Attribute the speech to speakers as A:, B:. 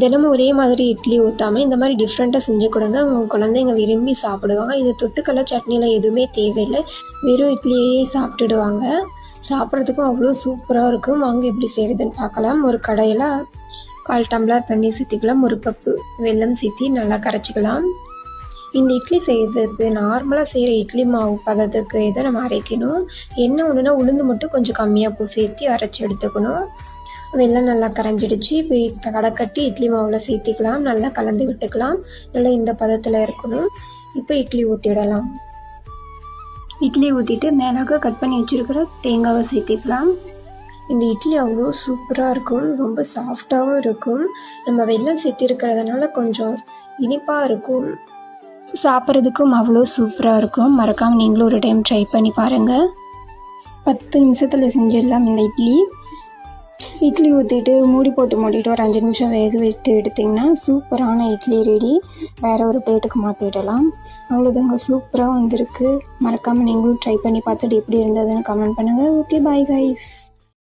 A: தினமும் ஒரே மாதிரி இட்லி ஊற்றாமல் இந்த மாதிரி டிஃப்ரெண்ட்டாக செஞ்சு கொடுங்க. உங்கள் குழந்தைங்க விரும்பி சாப்பிடுவாங்க. இது தொட்டுக்கல்ல சட்னியில் எதுவுமே தேவையில்லை, வெறும் இட்லியே சாப்பிட்டுடுவாங்க. சாப்பிட்றதுக்கும் அவ்வளோ சூப்பராக இருக்கும். வாங்க எப்படி செய்கிறதுன்னு பார்க்கலாம். ஒரு கடையில் 1/4 டம்ளர் தண்ணி சேர்த்திக்கலாம். 1 கப்பு வெல்லம் சேர்த்தி நல்லா கரைச்சிக்கலாம். இந்த இட்லி செய்கிறதுக்கு நார்மலாக செய்கிற இட்லி மாவு பதத்துக்கு இதை நம்ம அரைக்கணும். என்ன ஒன்றுனா உளுந்து மட்டும் கொஞ்சம் கம்மியாக சேர்த்தி அரைச்சி எடுத்துக்கணும். வெல்லம் நல்லா கரைஞ்சிடுச்சு. இப்போ வடக்கட்டி இட்லி மாவில் சேர்த்திக்கலாம். நல்லா கலந்து விட்டுக்கலாம். நல்லா இந்த பதத்தில் இருக்கணும். இப்போ இட்லி ஊற்றிடலாம். இட்லி ஊற்றிட்டு மேலாக கட் பண்ணி வச்சுருக்கிற தேங்காவை சேர்த்திக்கலாம். இந்த இட்லி அவ்வளோ சூப்பராக இருக்கும். ரொம்ப சாஃப்டாகவும் இருக்கும். நம்ம வெல்லம் சேர்த்திருக்கிறதுனால கொஞ்சம் இனிப்பாக இருக்கும். சாப்பிட்றதுக்கும் அவ்வளோ சூப்பராக இருக்கும். மறக்காமல் நீங்களும் ஒரு டைம் ட்ரை பண்ணி பாருங்கள். 10 நிமிஷத்தில் செஞ்சிடலாம் இந்த இட்லி ஊற்றிட்டு மூடிட்டு ஒரு 5 நிமிஷம் வேக விட்டு எடுத்திங்கன்னா சூப்பரான இட்லி ரெடி. வேறு ஒரு பிளேட்டுக்கு மாற்றிடலாம். அவ்வளோதாங்க, சூப்பராக வந்திருக்கு. மறக்காமல் நீங்களும் ட்ரை பண்ணி பார்த்துட்டு எப்படி இருந்ததுன்னு கமெண்ட் பண்ணுங்கள். Okay, bye guys.